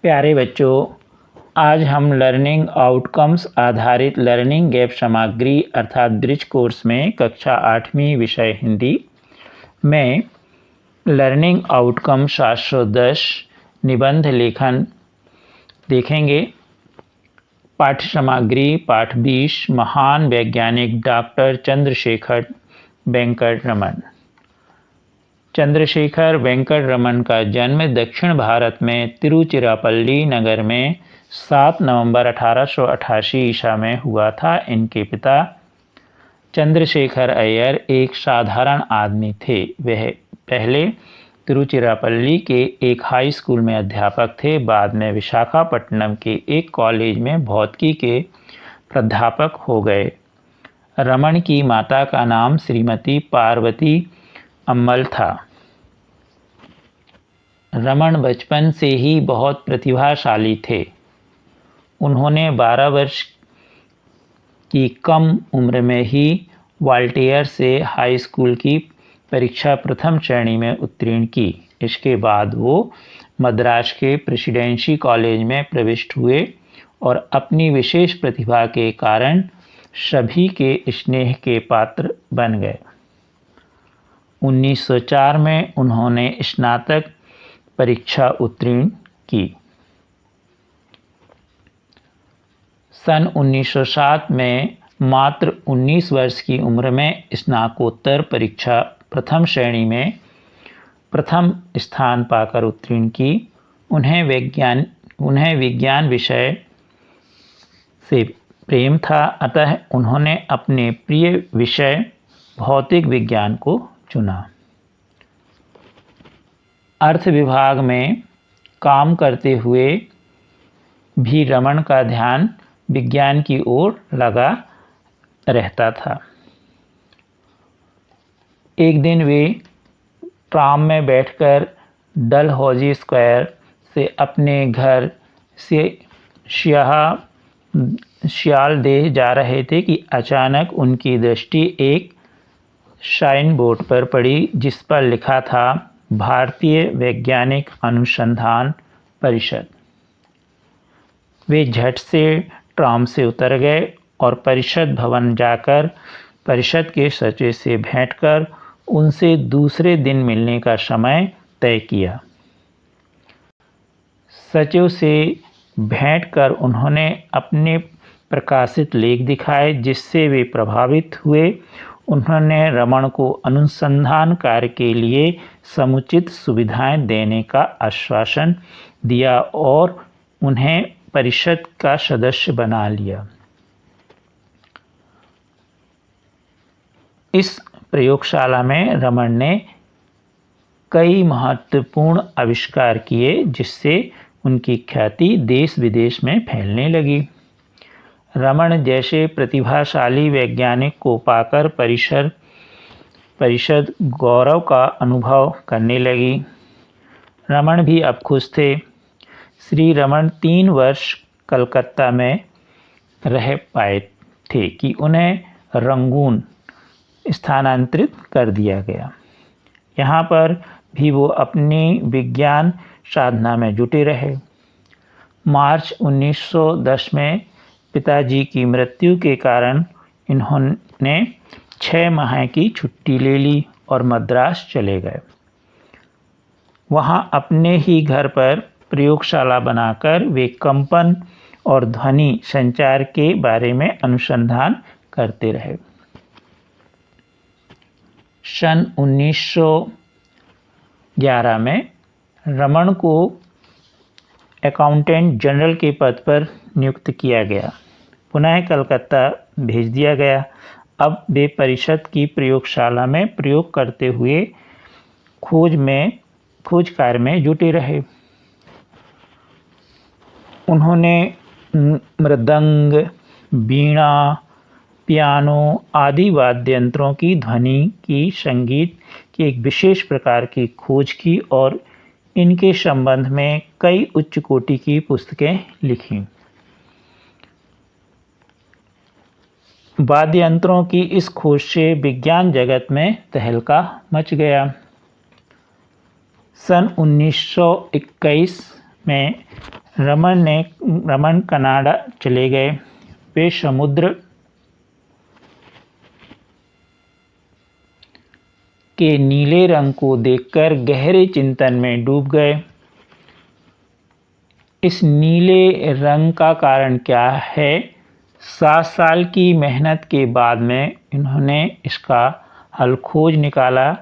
प्यारे बच्चों, आज हम लर्निंग आउटकम्स आधारित लर्निंग गैप सामग्री अर्थात ब्रिज कोर्स में कक्षा 8वीं विषय हिंदी में लर्निंग आउटकम 710 निबंध लेखन देखेंगे। पाठ्य सामग्री पाठ 20 महान वैज्ञानिक डॉक्टर चंद्रशेखर वेंकट रमन। चंद्रशेखर वेंकट रमन का जन्म दक्षिण भारत में तिरुचिरापल्ली नगर में 7 नवंबर 1888 ईसा में हुआ था। इनके पिता चंद्रशेखर अय्यर एक साधारण आदमी थे। वह पहले तिरुचिरापल्ली के एक हाई स्कूल में अध्यापक थे। बाद में विशाखापट्टनम के एक कॉलेज में भौतिकी के प्राध्यापक हो गए। रमन की माता का नाम श्रीमती पार्वती अम्मल था। रमन बचपन से ही बहुत प्रतिभाशाली थे। उन्होंने 12 वर्ष की कम उम्र में ही वाल्टियर से हाई स्कूल की परीक्षा प्रथम श्रेणी में उत्तीर्ण की। इसके बाद वो मद्रास के प्रेसिडेंसी कॉलेज में प्रविष्ट हुए और अपनी विशेष प्रतिभा के कारण सभी के स्नेह के पात्र बन गए। 1904 में उन्होंने स्नातक परीक्षा उत्तीर्ण की। सन 1907 में मात्र 19 वर्ष की उम्र में स्नातकोत्तर परीक्षा प्रथम श्रेणी में प्रथम स्थान पाकर उत्तीर्ण की। उन्हें विज्ञान विषय से प्रेम था, अतः उन्होंने अपने प्रिय विषय भौतिक विज्ञान को चुना। अर्थ विभाग में काम करते हुए भी रमन का ध्यान विज्ञान की ओर लगा रहता था। एक दिन वे ट्राम में बैठकर डलहौजी स्क्वायर से अपने घर से सियालदेह जा रहे थे कि अचानक उनकी दृष्टि एक साइन बोर्ड पर पड़ी, जिस पर लिखा था भारतीय वैज्ञानिक अनुसंधान परिषद। वे झट से ट्राम से उतर गए और परिषद भवन जाकर परिषद के सचिव से भेंट कर उनसे दूसरे दिन मिलने का समय तय किया। सचिव से भेंट कर उन्होंने अपने प्रकाशित लेख दिखाए, जिससे वे प्रभावित हुए। उन्होंने रमन को अनुसंधान कार्य के लिए समुचित सुविधाएं देने का आश्वासन दिया और उन्हें परिषद का सदस्य बना लिया। इस प्रयोगशाला में रमन ने कई महत्वपूर्ण आविष्कार किए, जिससे उनकी ख्याति देश विदेश में फैलने लगी। रमन जैसे प्रतिभाशाली वैज्ञानिक को पाकर परिषद गौरव का अनुभव करने लगी। रमन भी अब खुश थे। श्री रमन 3 वर्ष कलकत्ता में रह पाए थे कि उन्हें रंगून स्थानांतरित कर दिया गया। यहाँ पर भी वो अपनी विज्ञान साधना में जुटे रहे। मार्च 1910 में पिताजी की मृत्यु के कारण इन्होंने 6 माह की छुट्टी ले ली और मद्रास चले गए। वहाँ अपने ही घर पर प्रयोगशाला बनाकर वे कंपन और ध्वनि संचार के बारे में अनुसंधान करते रहे। सन 1911 में रमन को अकाउंटेंट जनरल के पद पर नियुक्त किया गया। पुनः कलकत्ता भेज दिया गया। अब वे परिषद की प्रयोगशाला में प्रयोग करते हुए खोज कार्य में जुटे रहे। उन्होंने मृदंग, वीणा, पियानो आदि वाद्य यंत्रों की ध्वनि की संगीत की एक विशेष प्रकार की खोज की और इनके संबंध में कई उच्च कोटि की पुस्तकें लिखी। वाद्य यंत्रों की इस खोज से विज्ञान जगत में तहलका मच गया। सन 1921 में रमन कनाडा चले गए। वे समुद्र के नीले रंग को देखकर गहरे चिंतन में डूब गए। इस नीले रंग का कारण क्या है? 7 साल की मेहनत के बाद में इन्होंने इसका हल खोज निकाला।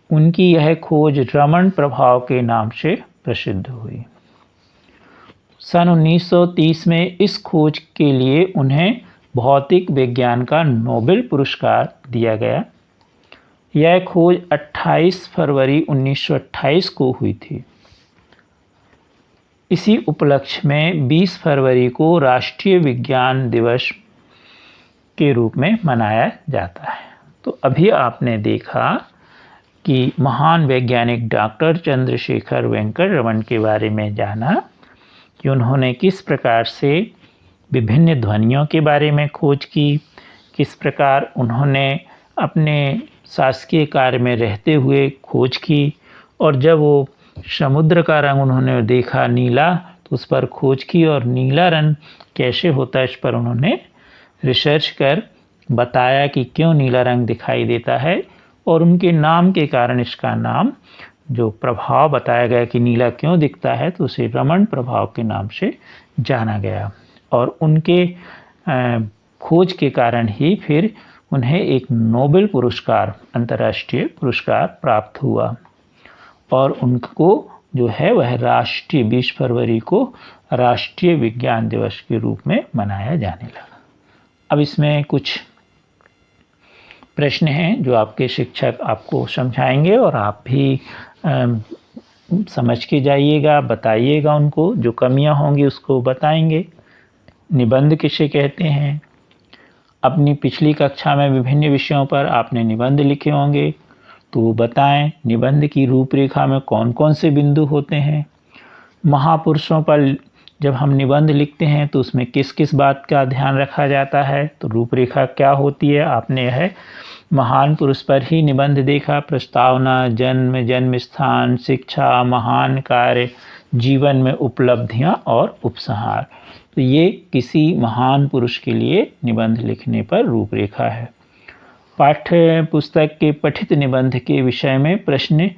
उनकी यह खोज रमन प्रभाव के नाम से प्रसिद्ध हुई। सन 1930 में इस खोज के लिए उन्हें भौतिक विज्ञान का नोबेल पुरस्कार दिया गया। यह खोज 28 फरवरी 1928 को हुई थी। इसी उपलक्ष्य में 20 फरवरी को राष्ट्रीय विज्ञान दिवस के रूप में मनाया जाता है। तो अभी आपने देखा कि महान वैज्ञानिक डॉक्टर चंद्रशेखर वेंकट रमन के बारे में जाना कि उन्होंने किस प्रकार से विभिन्न ध्वनियों के बारे में खोज की, किस प्रकार उन्होंने अपने शासकीय कार्य में रहते हुए खोज की, और जब वो समुद्र का रंग उन्होंने देखा नीला तो उस पर खोज की, और नीला रंग कैसे होता है इस पर उन्होंने रिसर्च कर बताया कि क्यों नीला रंग दिखाई देता है, और उनके नाम के कारण इसका नाम जो प्रभाव बताया गया कि नीला क्यों दिखता है तो उसे रमन प्रभाव के नाम से जाना गया। और उनके खोज के कारण ही फिर उन्हें एक नोबेल पुरस्कार, अंतर्राष्ट्रीय पुरस्कार प्राप्त हुआ, और उनको जो है वह राष्ट्रीय 20 फरवरी को राष्ट्रीय विज्ञान दिवस के रूप में मनाया जाने लगा। अब इसमें कुछ प्रश्न हैं जो आपके शिक्षक आपको समझाएंगे और आप भी समझ के जाइएगा, बताइएगा उनको, जो कमियां होंगी उसको बताएंगे। निबंध किसे कहते हैं? अपनी पिछली कक्षा में विभिन्न विषयों पर आपने निबंध लिखे होंगे, तो बताएं निबंध की रूपरेखा में कौन कौन से बिंदु होते हैं। महापुरुषों पर जब हम निबंध लिखते हैं तो उसमें किस किस बात का ध्यान रखा जाता है, तो रूपरेखा क्या होती है। आपने यह महान पुरुष पर ही निबंध देखा, प्रस्तावना, जन्म स्थान, शिक्षा, महान कार्य, जीवन में उपलब्धियां और उपसंहार। तो ये किसी महान पुरुष के लिए निबंध लिखने पर रूपरेखा है। पाठ्य पुस्तक के पठित निबंध के विषय में प्रश्न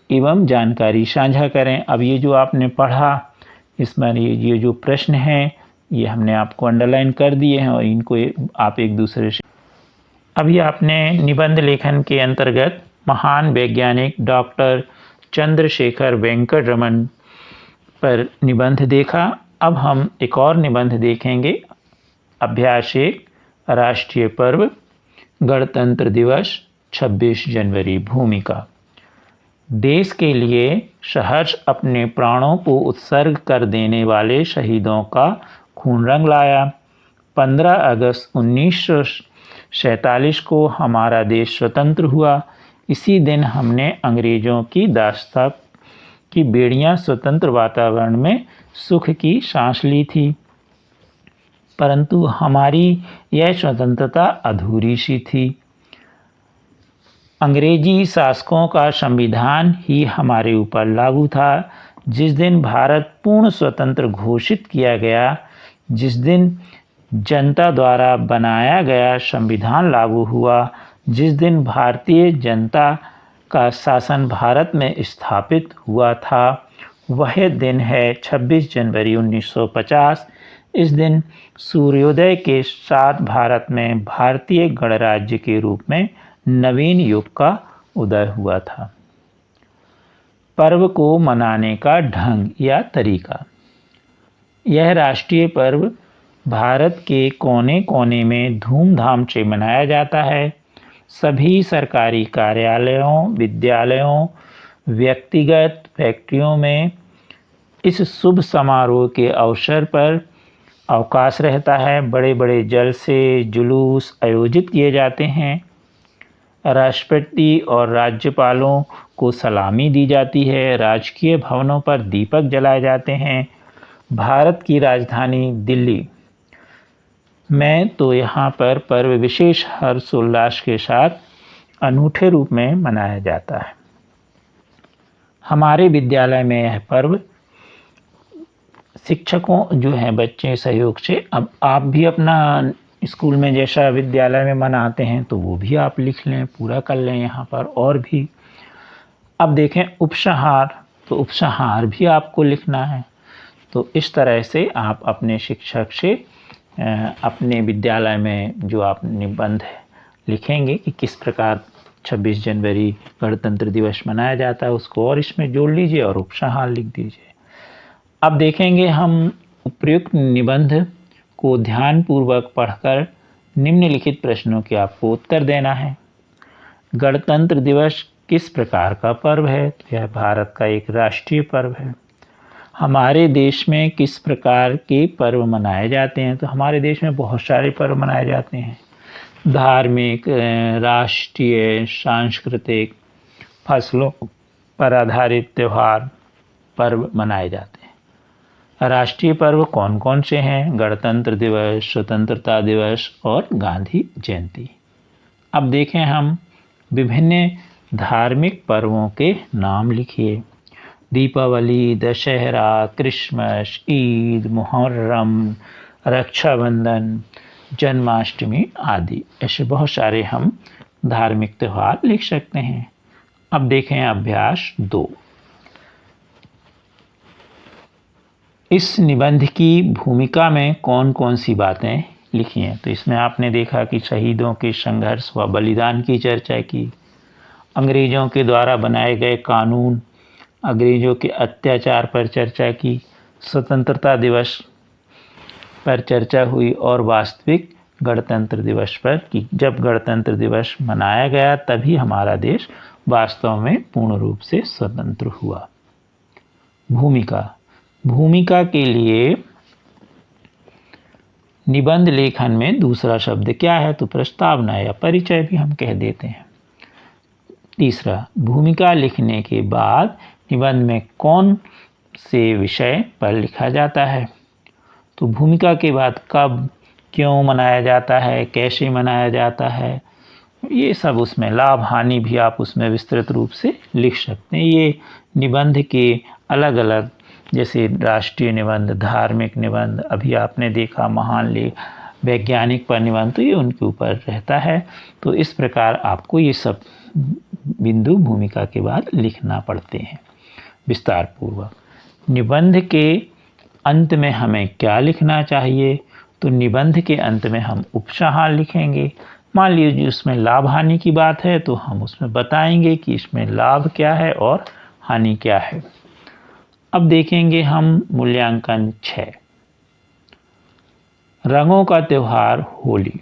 एवं जानकारी साझा करें। अब ये जो आपने पढ़ा इसमें ये जो प्रश्न हैं ये हमने आपको अंडरलाइन कर दिए हैं और इनको आप एक दूसरे से। अभी आपने निबंध लेखन के अंतर्गत महान वैज्ञानिक डॉक्टर चंद्रशेखर वेंकट रमन पर निबंध देखा। अब हम एक और निबंध देखेंगे। अभ्यास 1, राष्ट्रीय पर्व, गणतंत्र दिवस 26 जनवरी। भूमिका। देश के लिए सहर्ष अपने प्राणों को उत्सर्ग कर देने वाले शहीदों का खून रंग लाया। 15 अगस्त 1947 को हमारा देश स्वतंत्र हुआ। इसी दिन हमने अंग्रेजों की दास्तां की बेड़ियां स्वतंत्र वातावरण में सुख की सांस ली थी, परंतु हमारी यह स्वतंत्रता अधूरी सी थी। अंग्रेजी शासकों का संविधान ही हमारे ऊपर लागू था। जिस दिन भारत पूर्ण स्वतंत्र घोषित किया गया, जिस दिन जनता द्वारा बनाया गया संविधान लागू हुआ, जिस दिन भारतीय जनता का शासन भारत में स्थापित हुआ था, वह दिन है 26 जनवरी 1950। इस दिन सूर्योदय के साथ भारत में भारतीय गणराज्य के रूप में नवीन युग का उदय हुआ था। पर्व को मनाने का ढंग या तरीका। यह राष्ट्रीय पर्व भारत के कोने कोने में धूमधाम से मनाया जाता है। सभी सरकारी कार्यालयों, विद्यालयों, व्यक्तिगत फैक्ट्रियों में इस शुभ समारोह के अवसर पर अवकाश रहता है। बड़े बड़े जलसे, जुलूस आयोजित किए जाते हैं। राष्ट्रपति और राज्यपालों को सलामी दी जाती है। राजकीय भवनों पर दीपक जलाए जाते हैं। भारत की राजधानी दिल्ली में तो यहाँ पर पर्व विशेष हर्षोल्लास के साथ अनूठे रूप में मनाया जाता है। हमारे विद्यालय में यह पर्व शिक्षकों जो हैं बच्चे सहयोग से, अब आप भी अपना स्कूल में जैसा विद्यालय में मनाते हैं तो वो भी आप लिख लें, पूरा कर लें यहाँ पर। और भी अब देखें उपसंहार, तो उपसंहार भी आपको लिखना है। तो इस तरह से आप अपने शिक्षक से अपने विद्यालय में जो आप निबंध लिखेंगे कि किस प्रकार 26 जनवरी गणतंत्र दिवस मनाया जाता है उसको और इसमें जोड़ लीजिए और उपसंहार लिख दीजिए। अब देखेंगे हम उपयुक्त निबंध को ध्यानपूर्वक पढ़कर निम्नलिखित प्रश्नों के आपको उत्तर देना है। गणतंत्र दिवस किस प्रकार का पर्व है? तो यह भारत का एक राष्ट्रीय पर्व है। हमारे देश में किस प्रकार के पर्व मनाए जाते हैं? तो हमारे देश में बहुत सारे पर्व मनाए जाते हैं। धार्मिक, राष्ट्रीय, सांस्कृतिक, फसलों पर आधारित त्यौहार पर्व मनाए जाते हैं। राष्ट्रीय पर्व कौन कौन से हैं? गणतंत्र दिवस, स्वतंत्रता दिवस और गांधी जयंती। अब देखें हम विभिन्न धार्मिक पर्वों के नाम लिखिए। दीपावली, दशहरा, क्रिसमस, ईद, मुहर्रम, रक्षाबंधन, जन्माष्टमी आदि। ऐसे बहुत सारे हम धार्मिक त्यौहार लिख सकते हैं। अब देखें अभ्यास 2। इस निबंध की भूमिका में कौन कौन सी बातें लिखी हैं? तो इसमें आपने देखा कि शहीदों के संघर्ष व बलिदान की चर्चा की, अंग्रेजों के द्वारा बनाए गए कानून, अंग्रेजों के अत्याचार पर चर्चा की, स्वतंत्रता दिवस पर चर्चा हुई और वास्तविक गणतंत्र दिवस पर कि जब गणतंत्र दिवस मनाया गया तभी हमारा देश वास्तव में पूर्ण रूप से स्वतंत्र हुआ। भूमिका के लिए निबंध लेखन में दूसरा शब्द क्या है? तो प्रस्तावना या परिचय भी हम कह देते हैं। तीसरा, भूमिका लिखने के बाद निबंध में कौन से विषय पर लिखा जाता है? तो भूमिका के बाद कब, क्यों मनाया जाता है, कैसे मनाया जाता है, ये सब उसमें लाभ हानि भी आप उसमें विस्तृत रूप से लिख सकते हैं। ये निबंध के अलग अलग, जैसे राष्ट्रीय निबंध, धार्मिक निबंध, अभी आपने देखा महान लेख, वैज्ञानिक पर निबंध, तो ये उनके ऊपर रहता है। तो इस प्रकार आपको ये सब बिंदु भूमिका के बाद लिखना पड़ते हैं विस्तार पूर्वक। निबंध के अंत में हमें क्या लिखना चाहिए? तो निबंध के अंत में हम उपसंहार लिखेंगे। मान लीजिए उसमें लाभ हानि की बात है तो हम उसमें बताएंगे कि इसमें लाभ क्या है और हानि क्या है। अब देखेंगे हम मूल्यांकन 6, रंगों का त्यौहार होली।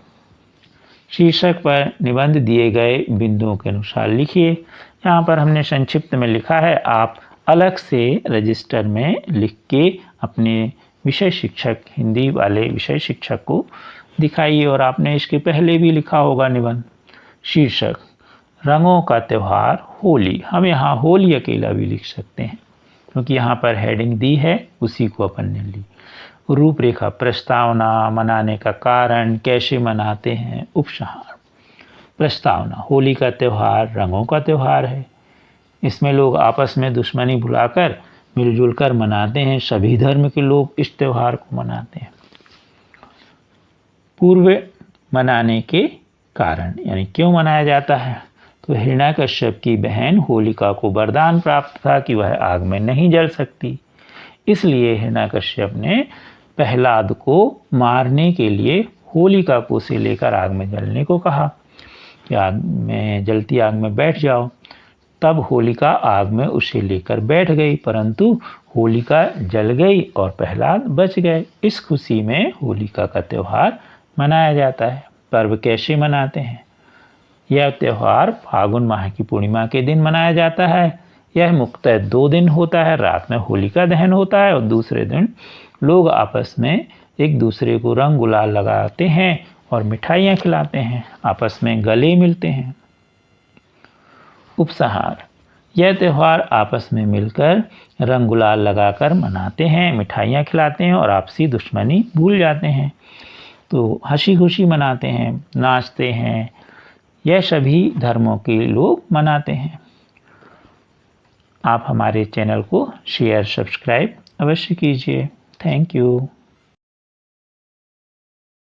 शीर्षक पर निबंध दिए गए बिंदुओं के अनुसार लिखिए। यहाँ पर हमने संक्षिप्त में लिखा है, आप अलग से रजिस्टर में लिख के अपने विषय शिक्षक, हिंदी वाले विषय शिक्षक को दिखाइए। और आपने इसके पहले भी लिखा होगा निबंध। शीर्षक रंगों का त्यौहार होली। हम यहाँ होली अकेला भी लिख सकते हैं क्योंकि यहाँ पर हेडिंग दी है, उसी को अपन ने ली। रूपरेखा, प्रस्तावना, मनाने का कारण, कैसे मनाते हैं, उपसंहार। प्रस्तावना, होली का त्यौहार रंगों का त्यौहार है। इसमें लोग आपस में दुश्मनी भुलाकर मिलजुल कर मनाते हैं। सभी धर्म के लोग इस त्यौहार को मनाते हैं। पूर्व मनाने के कारण, यानी क्यों मनाया जाता है? तो हिरण्याकश्यप की बहन होलिका को वरदान प्राप्त था कि वह आग में नहीं जल सकती, इसलिए हिरण्याकश्यप ने प्रहलाद को मारने के लिए होलिका को उसे लेकर आग में जलने को कहा कि आग में, जलती आग में बैठ जाओ। तब होलिका आग में उसे लेकर बैठ गई, परंतु होलिका जल गई और प्रहलाद बच गए। इस खुशी में होलिका का त्यौहार मनाया जाता है। पर्व कैसे मनाते हैं? यह त्यौहार फागुन माह की पूर्णिमा के दिन मनाया जाता है। यह मुख्यतः 2 दिन होता है। रात में होलिका दहन होता है और दूसरे दिन लोग आपस में एक दूसरे को रंग गुलाल लगाते हैं और मिठाइयाँ खिलाते हैं, आपस में गले मिलते हैं। उपसंहार, यह त्यौहार आपस में मिलकर रंग गुलाल लगाकर मनाते हैं, मिठाइयाँ खिलाते हैं और आपसी दुश्मनी भूल जाते हैं। तो हंसी खुशी मनाते हैं, नाचते हैं। यह सभी धर्मों के लोग मनाते हैं। आप हमारे चैनल को शेयर, सब्सक्राइब अवश्य कीजिए। Thank you.